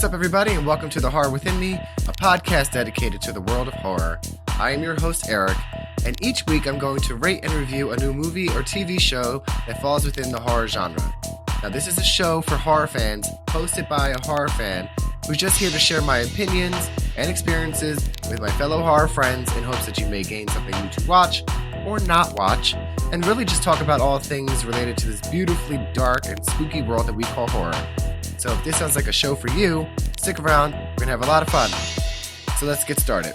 What's up, everybody, and welcome to The Horror Within Me, a podcast dedicated to the world of horror. I am your host, Eric, and each week I'm going to rate and review a new movie or TV show that falls within the horror genre. Now, this is a show for horror fans, hosted by a horror fan, who's just here to share my opinions and experiences with my fellow horror friends in hopes that you may gain something new to watch or not watch, and really just talk about all things related to this beautifully dark and spooky world that we call horror. So if this sounds like a show for you, stick around, we're going to have a lot of fun. So let's get started.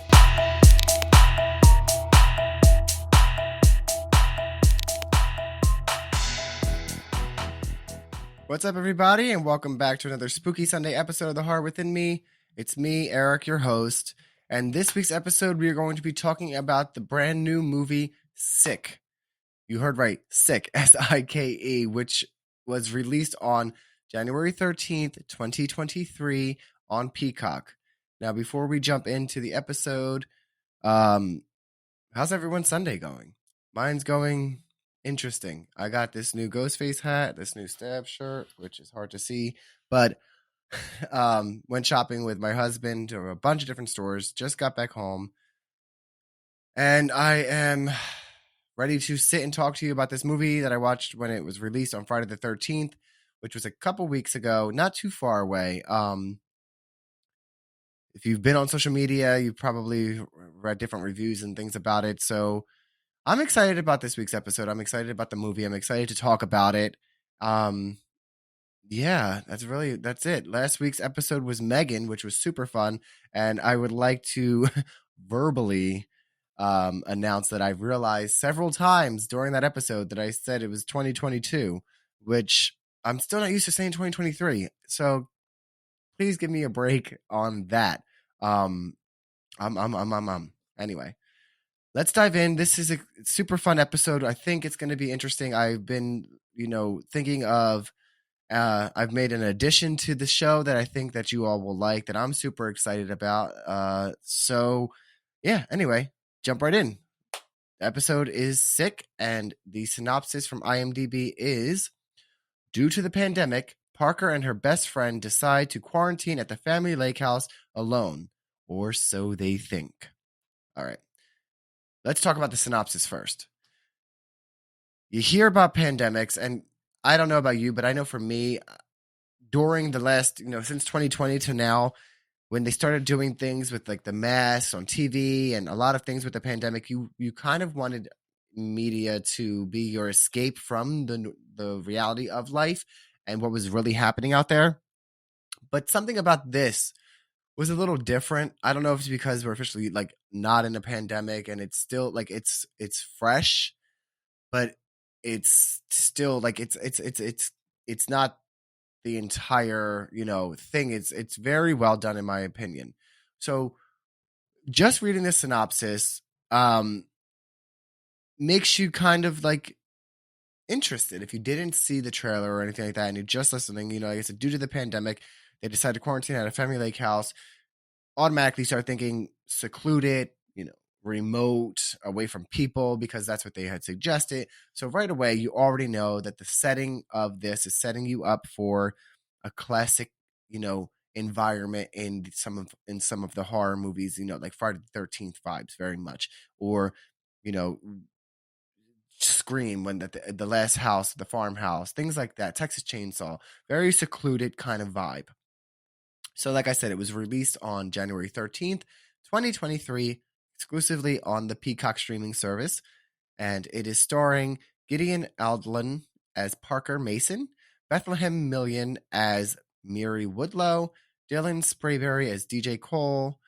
What's up, everybody, and welcome back to another spooky Sunday episode of The Horror Within Me. It's me, Eric, your host, and this week's episode we are going to be talking about the brand new movie Sick. You heard right, Sick, S-I-K-E, which was released on January 13th, 2023 on Peacock. Now, before we jump into the episode, how's everyone's Sunday going? Mine's going interesting. I got this new Ghostface hat, this new Stab shirt, which is hard to see, but went shopping with my husband to a bunch of different stores, just got back home, and I am ready to sit and talk to you about this movie that I watched when it was released on Friday the 13th, which was a couple weeks ago, not too far away. If you've been on social media, you've probably read different reviews and things about it. So I'm excited about this week's episode. I'm excited about the movie. I'm excited to talk about it. Yeah, that's it. Last week's episode was Megan, which was super fun. And I would like to verbally announce that I've realized several times during that episode that I said it was 2022, which I'm still not used to saying 2023. So please give me a break on that. Anyway, let's dive in. This is a super fun episode. I think it's going to be interesting. I've been, thinking of, I've made an addition to the show that I think that you all will like, that I'm super excited about. So yeah, anyway, jump right in. The episode is Sick, and the synopsis from IMDb is: due to the pandemic, Parker and her best friend decide to quarantine at the family lake house alone, or so they think. All right, let's talk about the synopsis first. You hear about pandemics, and I don't know about you, but I know for me, during the last, since 2020 to now, when they started doing things with like the masks on TV and a lot of things with the pandemic, you kind of wanted media to be your escape from the reality of life and what was really happening out there. But something about this was a little different. I don't know if it's because we're officially like not in a pandemic and it's still like it's fresh, but it's still like it's not the entire thing. It's very well done in my opinion. So just reading the synopsis makes you kind of like interested. If you didn't see the trailer or anything like that and you're just listening, like I said, due to the pandemic, they decided to quarantine at a family lake house. Automatically start thinking secluded, remote, away from people, because that's what they had suggested. So right away, you already know that the setting of this is setting you up for a classic, environment in some of the horror movies, like Friday the 13th vibes very much, or Scream, when the last house, the farmhouse, things like that, Texas Chainsaw, very secluded kind of vibe. So like I said, it was released on January 13th, 2023, exclusively on the Peacock streaming service, and it is starring Gideon Aldlin as Parker Mason, Bethlehem Million as Miri Woodlow, Dylan Sprayberry as DJ Cole,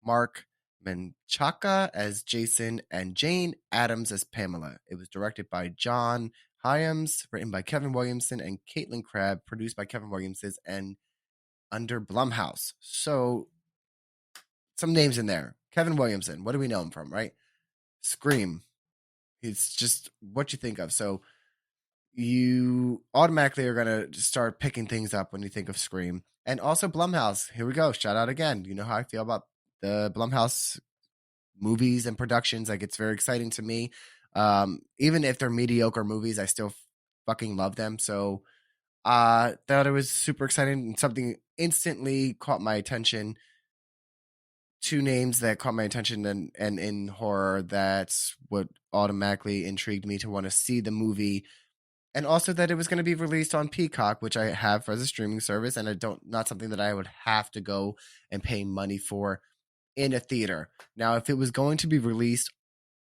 Mark Menchaca as Jason, and Jane Addams as Pamela. It was directed by John Hyams, written by Kevin Williamson and Caitlin Crabb, produced by Kevin Williamson, and under Blumhouse. So some names in there. Kevin Williamson, what do we know him from, right? Scream. It's just what you think of. So you automatically are going to start picking things up when you think of Scream. And also Blumhouse. Here we go. Shout out again. You know how I feel about the Blumhouse movies and productions. Like, it's very exciting to me. Even if they're mediocre movies, I still fucking love them. So thought it was super exciting and something instantly caught my attention. Two names that caught my attention, and in horror, that's what automatically intrigued me to want to see the movie. And also that it was going to be released on Peacock, which I have as a streaming service, and I don't not something that I would have to go and pay money for in a theater. Now, if it was going to be released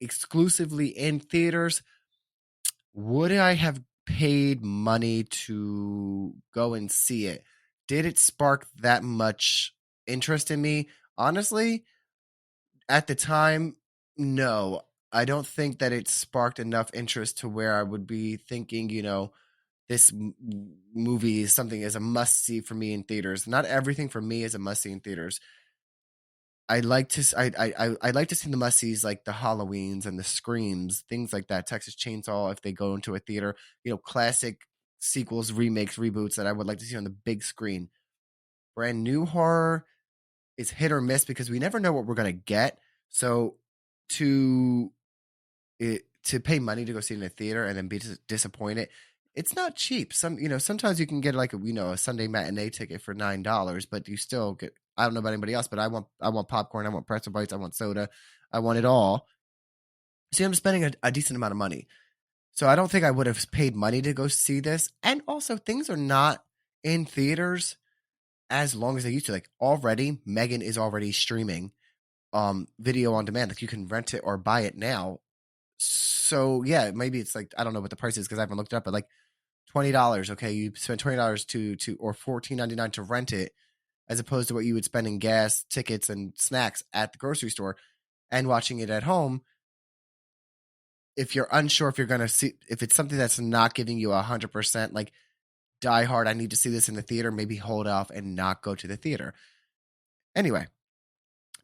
exclusively in theaters, would I have paid money to go and see it? Did it spark that much interest in me? Honestly, at the time, no. I don't think that it sparked enough interest to where I would be thinking, this movie is something as a must see for me in theaters. Not everything for me is a must see in theaters. I like to see the must sees like the Halloweens and the Screams, things like that. Texas Chainsaw, if they go into a theater, classic sequels, remakes, reboots that I would like to see on the big screen. Brand new horror is hit or miss because we never know what we're gonna get. So to to pay money to go see it in a theater and then be disappointed, it's not cheap. Sometimes you can get like a Sunday matinee ticket for $9, but you still get. I don't know about anybody else, but I want popcorn, I want pretzel bites, I want soda, I want it all. See, I'm spending a decent amount of money, so I don't think I would have paid money to go see this. And also, things are not in theaters as long as they used to. Like already, Megan is already streaming video on demand. Like you can rent it or buy it now. So yeah, maybe it's like I don't know what the price is because I haven't looked it up, but like $20. Okay, you spend $20 to or $14.99 to rent it, as opposed to what you would spend in gas, tickets, and snacks at the grocery store, and watching it at home. If you're unsure if you're gonna see if it's something that's not giving you 100%, like Die Hard, I need to see this in the theater. Maybe hold off and not go to the theater. Anyway,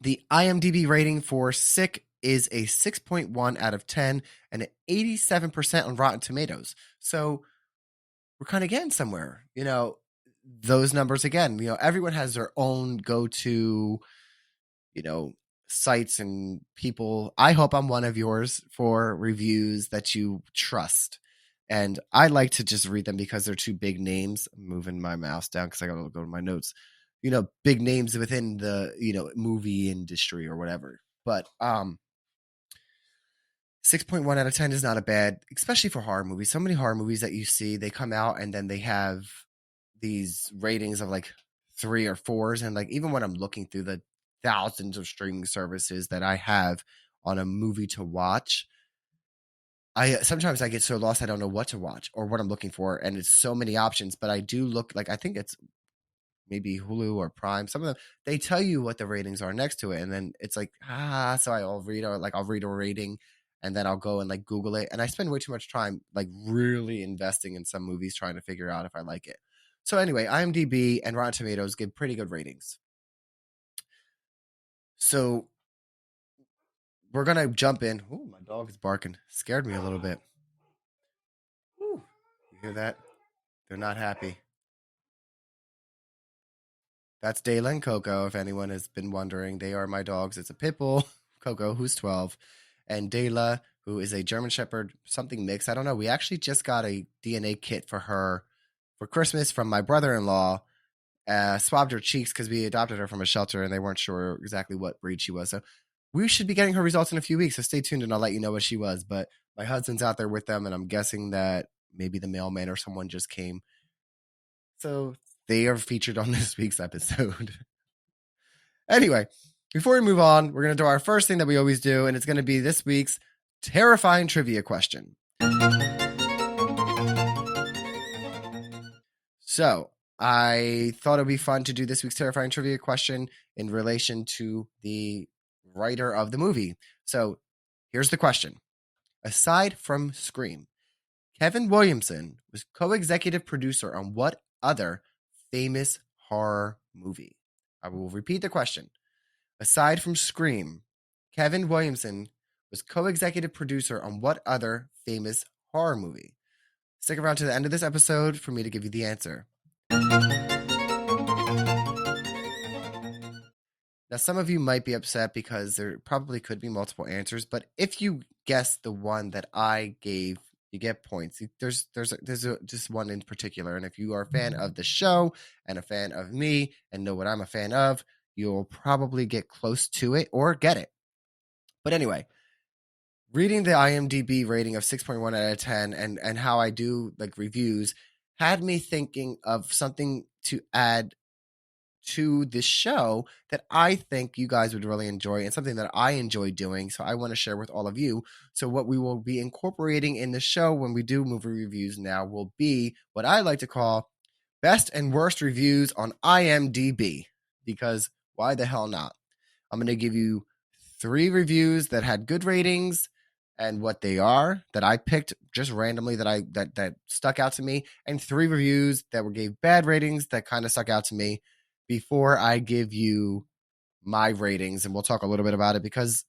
the IMDb rating for Sick is a 6.1 out of 10 and an 87% on Rotten Tomatoes. So we're kind of getting somewhere. Those numbers again, everyone has their own go-to, sites and people. I hope I'm one of yours for reviews that you trust. And I like to just read them because they're two big names. I'm moving my mouse down because I got to go to my notes. Big names within the, movie industry or whatever. But 6.1 out of 10 is not a bad, especially for horror movies. So many horror movies that you see, they come out and then they have these ratings of like 3 or 4s. And like, even when I'm looking through the thousands of streaming services that I have on a movie to watch, sometimes I get so lost I don't know what to watch or what I'm looking for, and it's so many options. But I do look like I think it's maybe Hulu or Prime. Some of them they tell you what the ratings are next to it, and then it's like so I'll read a rating, and then I'll go and like Google it, and I spend way too much time like really investing in some movies trying to figure out if I like it. So anyway, IMDb and Rotten Tomatoes give pretty good ratings. So we're gonna jump in. Oh, my dog is barking. Scared me a little bit. Ooh, you hear that? They're not happy. That's Dayla and Coco. If anyone has been wondering, they are my dogs. It's a pit bull, Coco, who's 12, and Dayla, who is a German Shepherd, something mixed. I don't know. We actually just got a DNA kit for her for Christmas from my brother-in-law. Swabbed her cheeks because we adopted her from a shelter and they weren't sure exactly what breed she was. So we should be getting her results in a few weeks. So stay tuned and I'll let you know what she was. But my husband's out there with them, and I'm guessing that maybe the mailman or someone just came. So they are featured on this week's episode. Anyway, before we move on, we're going to do our first thing that we always do, and it's going to be this week's terrifying trivia question. So I thought it would be fun to do this week's terrifying trivia question in relation to the writer of the movie. So here's the question. Aside from Scream, Kevin Williamson was co-executive producer on what other famous horror movie? I will repeat the question. Aside from Scream, Kevin Williamson was co-executive producer on what other famous horror movie? Stick around to the end of this episode for me to give you the answer. Now, some of you might be upset because there probably could be multiple answers, but if you guess the one that I gave you get points. Just one in particular, and if you are a fan of the show and a fan of me and know what I'm a fan of, you'll probably get close to it or get it. But anyway, reading the IMDb rating of 6.1 out of 10 and how I do like reviews had me thinking of something to add to this show that I think you guys would really enjoy and something that I enjoy doing. So I want to share with all of you. So what we will be incorporating in the show when we do movie reviews now will be what I like to call best and worst reviews on IMDb, because why the hell not? I'm going to give you 3 reviews that had good ratings and what they are that I picked just randomly that stuck out to me, and 3 reviews that gave bad ratings that kind of stuck out to me before I give you my ratings. And we'll talk a little bit about it, because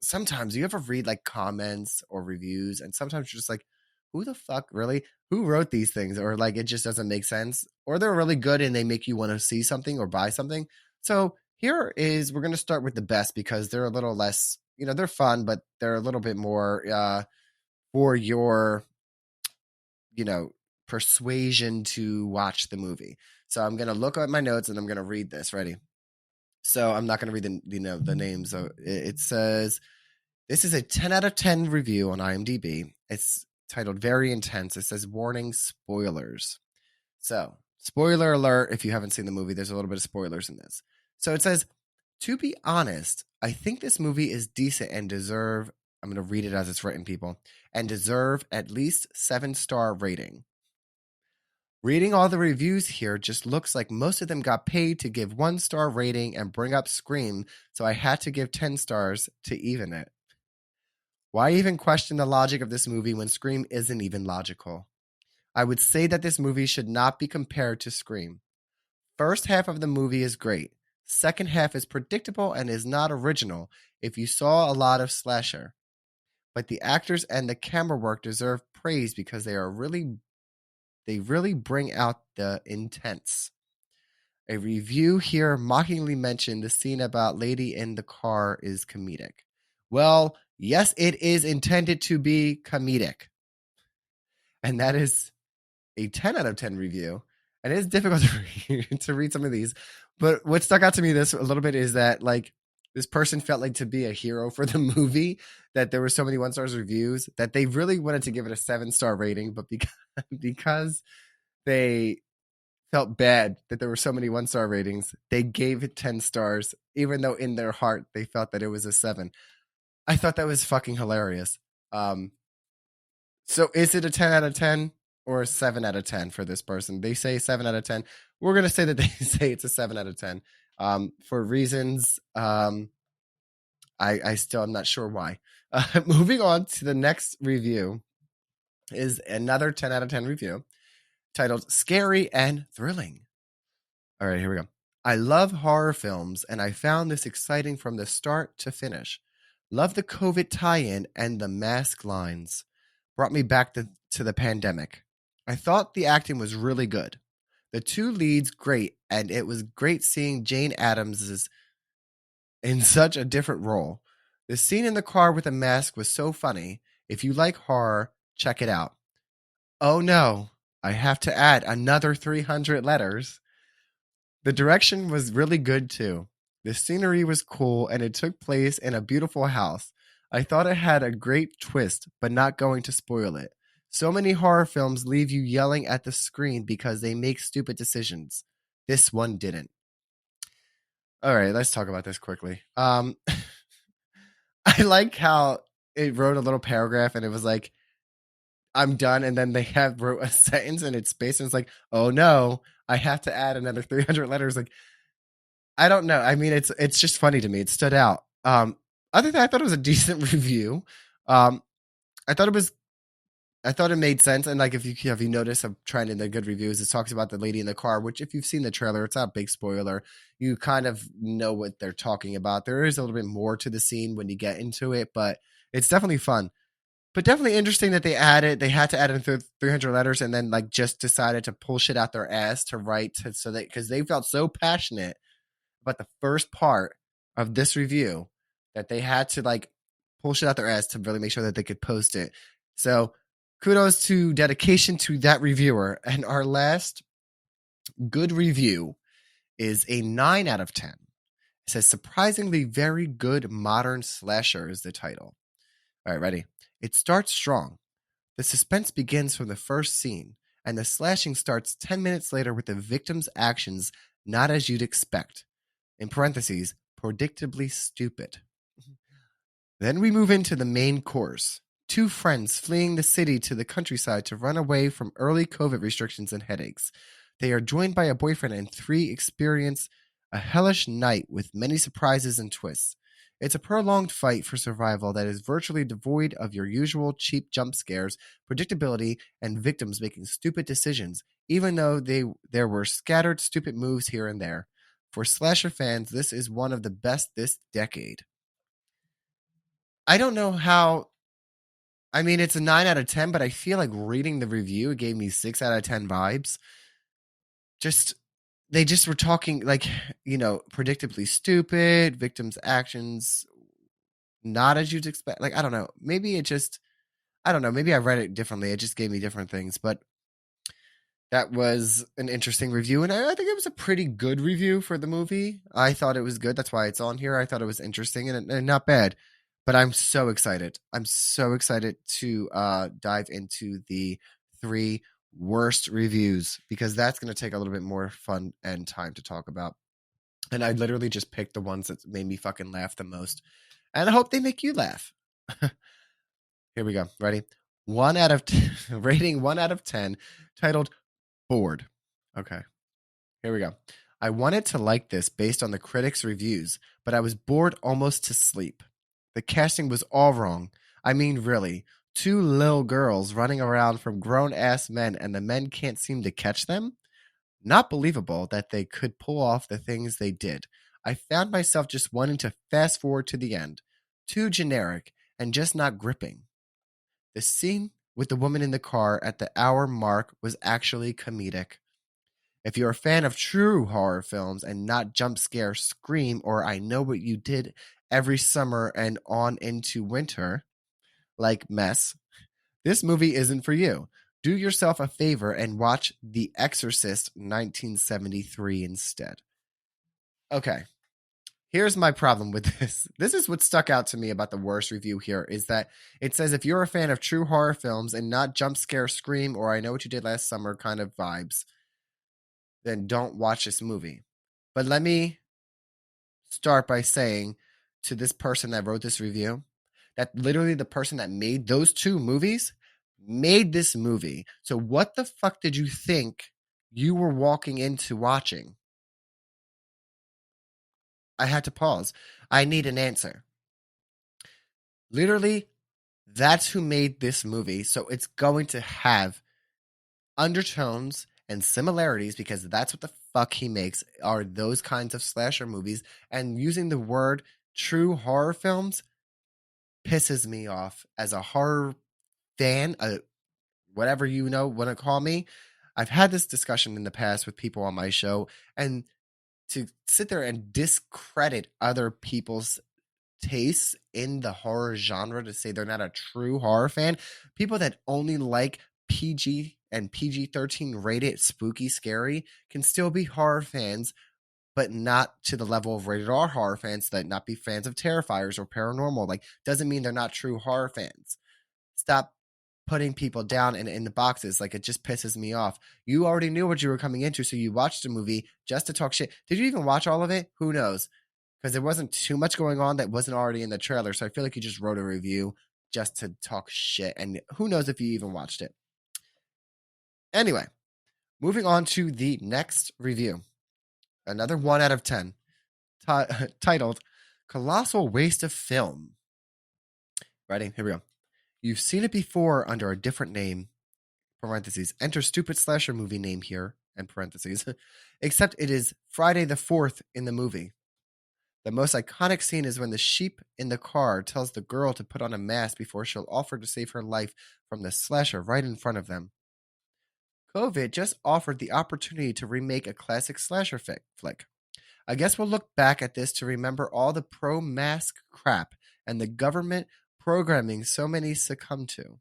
sometimes you ever read like comments or reviews and sometimes you're just like, who the fuck really? Who wrote these things? Or like it just doesn't make sense. Or they're really good and they make you want to see something or buy something. So we're going to start with the best, because they're a little less, they're fun, but they're a little bit more for your, persuasion to watch the movie. So I'm going to look at my notes and I'm going to read this. Ready? So I'm not going to read the names. So it says, this is a 10 out of 10 review on IMDb. It's titled Very Intense. It says, warning, spoilers. So, spoiler alert, if you haven't seen the movie, there's a little bit of spoilers in this. So it says, to be honest, I think this movie is decent and deserve, I'm going to read it as it's written, people, and deserve at least 7-star rating. Reading all the reviews here just looks like most of them got paid to give 1-star rating and bring up Scream, so I had to give 10 stars to even it. Why even question the logic of this movie when Scream isn't even logical? I would say that this movie should not be compared to Scream. First half of the movie is great. Second half is predictable and is not original if you saw a lot of slasher. But the actors and the camera work deserve praise because they really bring out the intense. A review here mockingly mentioned the scene about lady in the car is comedic. Well, yes, it is intended to be comedic. And that is a 10 out of 10 review. And it's difficult to read some of these. But what stuck out to me this a little bit is that like this person felt like to be a hero for the movie, that there were so many 1-star reviews that they really wanted to give it a 7-star rating, but because they felt bad that there were so many 1-star ratings, they gave it 10 stars, even though in their heart they felt that it was a 7. I thought that was fucking hilarious. So is it a 10 out of 10 or a 7 out of 10 for this person? They say 7 out of 10. We're going to say that they say it's a 7 out of 10 for reasons I still am not sure why. Moving on to the next review is another 10 out of 10 review titled Scary and Thrilling. All right, here we go. I love horror films, and I found this exciting from the start to finish. Love the COVID tie-in and the mask lines. Brought me back to the pandemic. I thought the acting was really good. The 2 leads great, and it was great seeing Jane Addams in such a different role. The scene in the car with the mask was so funny. If you like horror, check it out. Oh no, I have to add another 300 letters. The direction was really good too. The scenery was cool and it took place in a beautiful house. I thought it had a great twist, but not going to spoil it. So many horror films leave you yelling at the screen because they make stupid decisions. This one didn't. All right, let's talk about this quickly. I like how it wrote a little paragraph and it was like, I'm done. And then they wrote a sentence and it's spaced and it's like, oh no, I have to add another 300 letters. Like, I don't know. I mean, it's just funny to me. It stood out. Other than that, I thought it was a decent review. I thought it made sense. And like, if you notice, I'm trying in the good reviews, it talks about the lady in the car, which if you've seen the trailer, it's not a big spoiler. You kind of know what they're talking about. There is a little bit more to the scene when you get into it, but it's definitely fun. But definitely interesting that they had to add in 300 letters and then like just decided to pull shit out their ass to write because they felt so passionate about the first part of this review that they had to like pull shit out their ass to really make sure that they could post it. So kudos to dedication to that reviewer. And our last good review is a 9 out of 10. It says, surprisingly very good modern slasher is the title. All right, ready? It starts strong. The suspense begins from the first scene, and the slashing starts 10 minutes later with the victim's actions not as you'd expect. In parentheses, predictably stupid. Then we move into the main course. Two friends fleeing the city to the countryside to run away from early COVID restrictions and headaches. They are joined by a boyfriend, and three experience a hellish night with many surprises and twists. It's a prolonged fight for survival that is virtually devoid of your usual cheap jump scares, predictability, and victims making stupid decisions, even though there were scattered stupid moves here and there. For slasher fans, this is one of the best this decade. I don't know how. I mean, it's a 9 out of 10, but I feel like reading the review, it gave me 6 out of 10 vibes. They just were talking like, predictably stupid, victims' actions not as you'd expect. Like, I don't know. I don't know. Maybe I read it differently. It just gave me different things, but that was an interesting review. And I think it was a pretty good review for the movie. I thought it was good. That's why it's on here. I thought it was interesting and not bad. But I'm so excited. I'm so excited to dive into the 3 worst reviews because that's going to take a little bit more fun and time to talk about. And I literally just picked the ones that made me fucking laugh the most. And I hope they make you laugh. Here we go. Ready? 1 out of 10, rating 1 out of 10, titled Bored. Okay. Here we go. I wanted to like this based on the critics' reviews, but I was bored almost to sleep. The casting was all wrong. I mean, really. 2 little girls running around from grown-ass men and the men can't seem to catch them? Not believable that they could pull off the things they did. I found myself just wanting to fast forward to the end. Too generic and just not gripping. The scene with the woman in the car at the hour mark was actually comedic. If you're a fan of true horror films and not jump scare, Scream, or I Know What You Did every summer and on into winter, like Mess, this movie isn't for you. Do yourself a favor and watch The Exorcist 1973 instead. Okay, here's my problem with this. This is what stuck out to me about the worst review here is that it says if you're a fan of true horror films and not jump scare, Scream, or I Know What You Did Last Summer kind of vibes, then don't watch this movie. But let me start by saying to this person that wrote this review that literally the person that made those 2 movies made this movie. So what the fuck did you think you were walking into watching? I had to pause. I need an answer. Literally, that's who made this movie. So it's going to have undertones and similarities because that's what the fuck he makes are those kinds of slasher movies. And using the word true horror films pisses me off as a horror fan, whatever you want to call me. I've had this discussion in the past with people on my show, and to sit there and discredit other people's tastes in the horror genre to say they're not a true horror fan, people that only like PG and PG-13 rated spooky scary can still be horror fans, but not to the level of rated R horror fans that not be fans of Terrifiers or Paranormal. Like, doesn't mean they're not true horror fans. Stop putting people down in the boxes. Like, it just pisses me off. You already knew what you were coming into, so you watched the movie just to talk shit. Did you even watch all of it? Who knows? Because there wasn't too much going on that wasn't already in the trailer, so I feel like you just wrote a review just to talk shit, and who knows if you even watched it. Anyway, moving on to the next review. Another 1 out of 10, titled Colossal Waste of Film. Ready? Here we go. You've seen it before under a different name, parentheses, enter stupid slasher movie name here, and parentheses, except it is Friday the 4th in the movie. The most iconic scene is when the sheep in the car tells the girl to put on a mask before she'll offer to save her life from the slasher right in front of them. COVID just offered the opportunity to remake a classic slasher flick. I guess we'll look back at this to remember all the pro-mask crap and the government programming so many succumb to.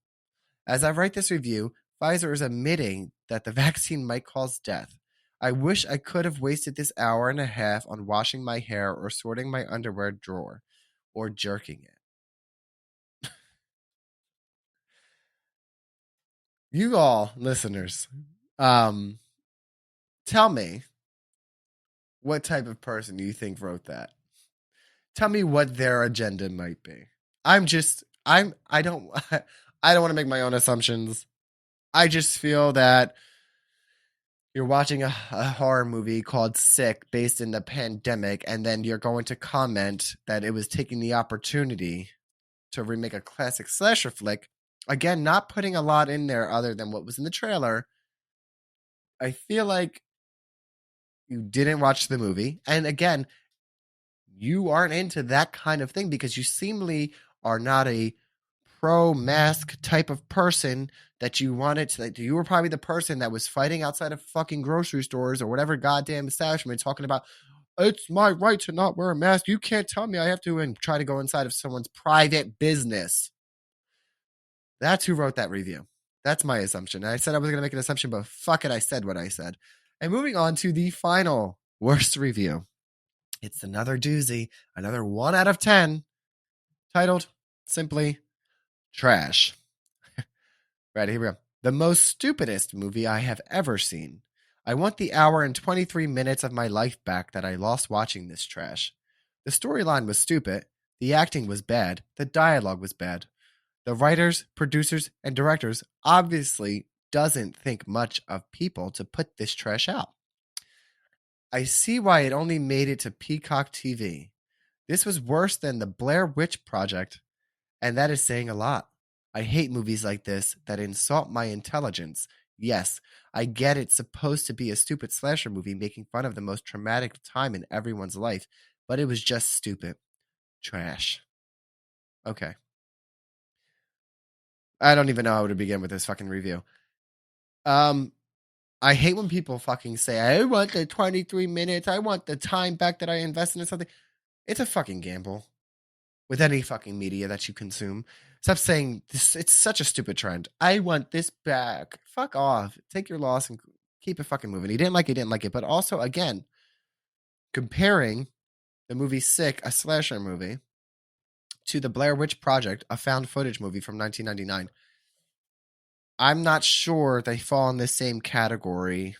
As I write this review, Pfizer is admitting that the vaccine might cause death. I wish I could have wasted this hour and a half on washing my hair or sorting my underwear drawer or jerking it. You all, listeners, tell me what type of person you think wrote that. Tell me what their agenda might be. I don't I don't want to make my own assumptions. I just feel that you're watching a horror movie called Sick based in the pandemic, and then you're going to comment that it was taking the opportunity to remake a classic slasher flick. Again, not putting a lot in there other than what was in the trailer. I feel like you didn't watch the movie. And again, you aren't into that kind of thing because you seemingly are not a pro mask type of person that you wanted to. You were probably the person that was fighting outside of fucking grocery stores or whatever goddamn establishment talking about, it's my right to not wear a mask. You can't tell me I have to, and try to go inside of someone's private business. That's who wrote that review. That's my assumption. I said I was going to make an assumption, but fuck it, I said what I said. And moving on to the final worst review. It's another doozy, another 1 out of 10, titled simply Trash. Right, here we go. The most stupidest movie I have ever seen. I want the hour and 23 minutes of my life back that I lost watching this trash. The storyline was stupid, the acting was bad, the dialogue was bad. The writers, producers, and directors obviously doesn't think much of people to put this trash out. I see why it only made it to Peacock TV. This was worse than the Blair Witch Project, and that is saying a lot. I hate movies like this that insult my intelligence. Yes, I get it's supposed to be a stupid slasher movie making fun of the most traumatic time in everyone's life, but it was just stupid. Trash. Okay. I don't even know how to begin with this fucking review. I hate when people fucking say, I want the 23 minutes, I want the time back that I invested in something. It's a fucking gamble with any fucking media that you consume. Stop saying this. It's such a stupid trend. I want this back. Fuck off. Take your loss and keep it fucking moving. He didn't like it. But also, again, comparing the movie Sick, a slasher movie, to the Blair Witch Project, a found footage movie from 1999. I'm not sure they fall in the same category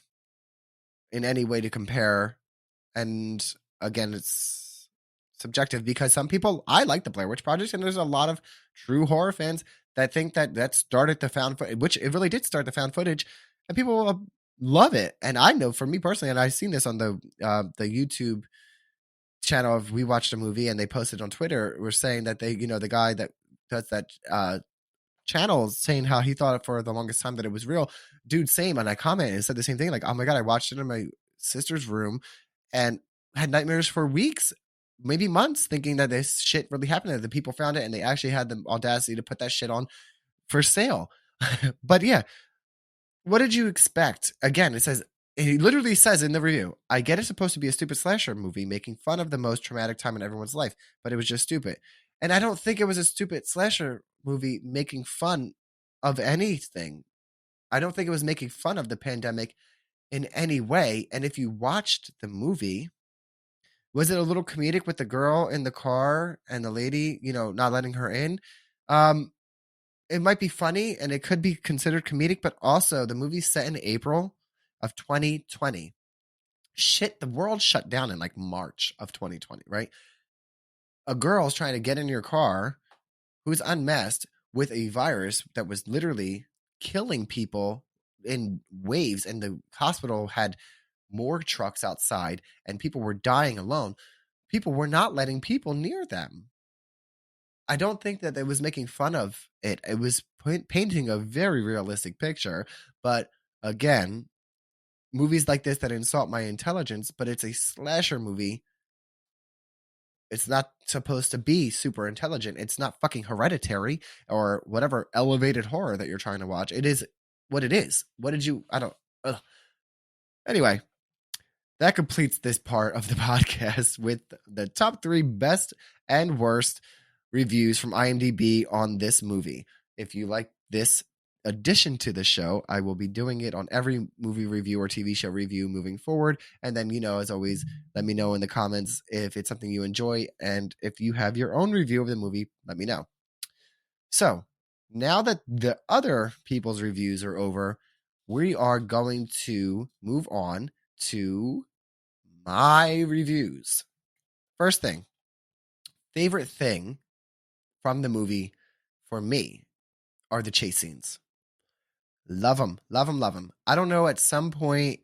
in any way to compare. And again, it's subjective because some people, I like the Blair Witch Project, and there's a lot of true horror fans that think that started the found footage, which it really did start the found footage, and people love it. And I know for me personally, and I've seen this on the YouTube channel of We Watched a Movie, and they posted on Twitter, were saying that they, the guy that does that channel saying how he thought for the longest time that it was real. Dude, same. And I commented and said the same thing. Like, oh my God, I watched it in my sister's room and had nightmares for weeks, maybe months, thinking that this shit really happened, that the people found it and they actually had the audacity to put that shit on for sale. But yeah, what did you expect? Again, he literally says in the review, I get it's supposed to be a stupid slasher movie making fun of the most traumatic time in everyone's life, but it was just stupid. And I don't think it was a stupid slasher movie making fun of anything. I don't think it was making fun of the pandemic in any way. And if you watched the movie, was it a little comedic with the girl in the car and the lady, not letting her in? It might be funny and it could be considered comedic, but also the movie's set in April of 2020. Shit, the world shut down in like March of 2020, right? A girl's trying to get in your car who's unmasked with a virus that was literally killing people in waves, and the hospital had morgue trucks outside and people were dying alone. People were not letting people near them. I don't think that it was making fun of it. It was painting a very realistic picture. But again, movies like this that insult my intelligence, but it's a slasher movie. It's not supposed to be super intelligent. It's not fucking Hereditary or whatever elevated horror that you're trying to watch. It is what it is. Anyway, that completes this part of the podcast with the top 3 best and worst reviews from IMDb on this movie. If you like this addition to the show. I will be doing it on every movie review or TV show review moving forward. And then, as always, let me know in the comments if it's something you enjoy. And if you have your own review of the movie, let me know. So now that the other people's reviews are over, we are going to move on to my reviews. First thing, favorite thing from the movie for me are the chase scenes. Love them, love them, love them. I don't know, at some point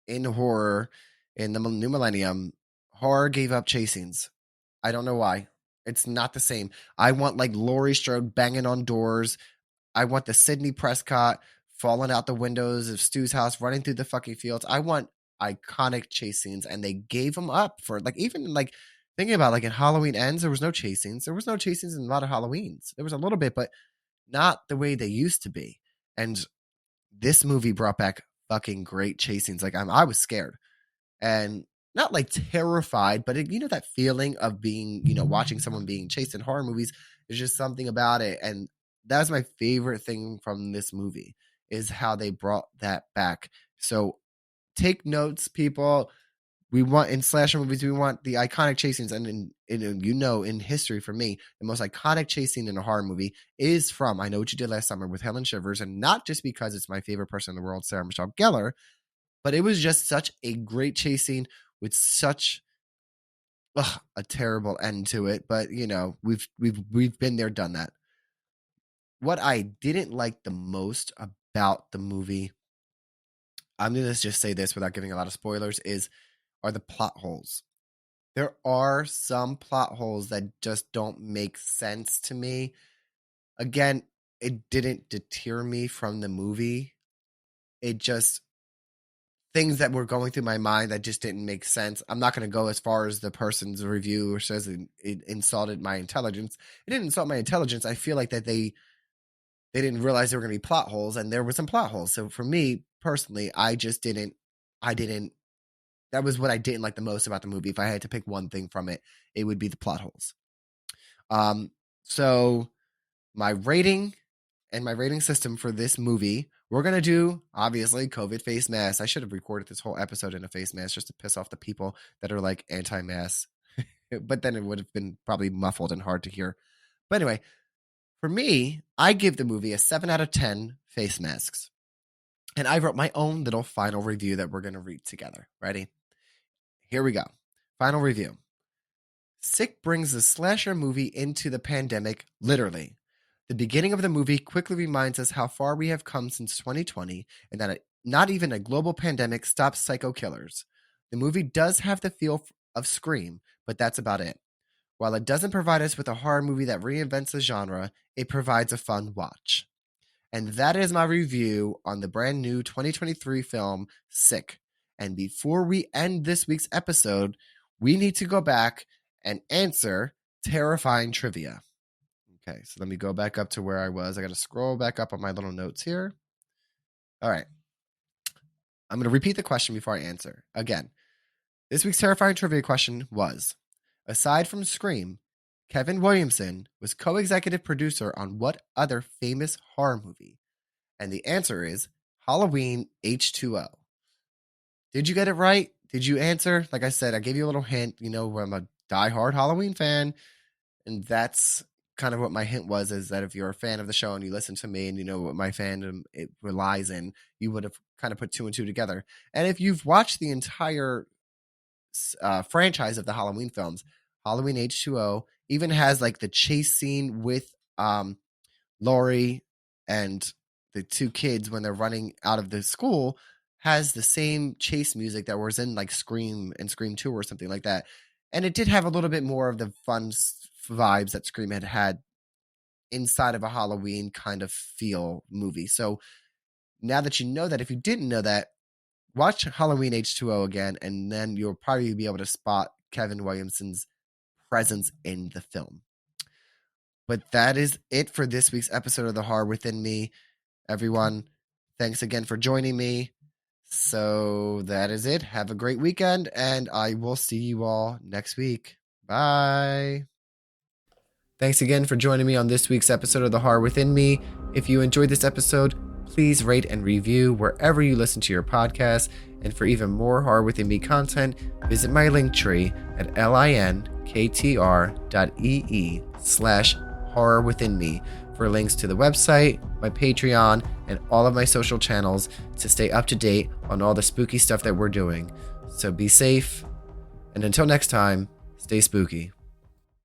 in horror, in the new millennium, horror gave up chase scenes. I don't know why. It's not the same. I want like Laurie Strode banging on doors. I want the Sidney Prescott falling out the windows of Stu's house, running through the fucking fields. I want iconic chase scenes, and they gave them up for like, even like thinking about like in Halloween Ends, there was no chase scenes. There was no chase scenes in a lot of Halloweens. There was a little bit, but not the way they used to be. And this movie brought back fucking great chase scenes. Like I was scared and not like terrified, but that feeling of being, watching someone being chased in horror movies. There's just something about it, and that's my favorite thing from this movie is how they brought that back. So take notes, people. We want in slasher movies, we want the iconic chase scenes, and in history for me, the most iconic chase scene in a horror movie is from I Know What You Did Last Summer with Helen Shivers, and not just because it's my favorite person in the world, Sarah Michelle Gellar, but it was just such a great chase scene with such a terrible end to it. But we've been there, done that. What I didn't like the most about the movie, I'm gonna just say this without giving a lot of spoilers, are the plot holes. There are some plot holes that just don't make sense to me. Again, it didn't deter me from the movie. It just things that were going through my mind that just didn't make sense. I'm not going to go as far as the person's review says it insulted my intelligence. It didn't insult my intelligence. I feel like that they didn't realize there were going to be plot holes, and there were some plot holes. So for me personally, I didn't. That was what I didn't like the most about the movie. If I had to pick one thing from it, it would be the plot holes. So my rating and my rating system for this movie, we're going to do, obviously, COVID face mask. I should have recorded this whole episode in a face mask just to piss off the people that are like anti-mask. But then it would have been probably muffled and hard to hear. But anyway, for me, I give the movie a 7 out of 10 face masks. And I wrote my own little final review that we're going to read together. Ready? Here we go. Final review. Sick brings the slasher movie into the pandemic, literally. The beginning of the movie quickly reminds us how far we have come since 2020 and that not even a global pandemic stops psycho killers. The movie does have the feel of Scream, but that's about it. While it doesn't provide us with a horror movie that reinvents the genre, it provides a fun watch. And that is my review on the brand new 2023 film, Sick. And before we end this week's episode, we need to go back and answer terrifying trivia. Okay, so let me go back up to where I was. I got to scroll back up on my little notes here. All right. I'm going to repeat the question before I answer. Again, this week's terrifying trivia question was, aside from Scream, Kevin Williamson was co-executive producer on what other famous horror movie? And the answer is Halloween H2O. Did you get it right? Did you answer? Like I said, I gave you a little hint. I'm a diehard Halloween fan. And that's kind of what my hint was, is that if you're a fan of the show and you listen to me and you know what my fandom it relies in, you would have kind of put two and two together. And if you've watched the entire franchise of the Halloween films, Halloween H2O even has like the chase scene with Laurie and the two kids when they're running out of the school has the same chase music that was in like Scream and Scream 2 or something like that. And it did have a little bit more of the fun vibes that Scream had inside of a Halloween kind of feel movie. So now that you know that, if you didn't know that, watch Halloween H2O again, and then you'll probably be able to spot Kevin Williamson's presence in the film. But that is it for this week's episode of The Horror Within Me. Everyone, thanks again for joining me. So that is it. Have a great weekend, and I will see you all next week. Bye. Thanks again for joining me on this week's episode of The Horror Within Me. If you enjoyed this episode, please rate and review wherever you listen to your podcast. And for even more Horror Within Me content, visit my link tree at linktr.ee/horror within me for links to the website, my Patreon, and all of my social channels to stay up to date on all the spooky stuff that we're doing. So be safe, and until next time, stay spooky.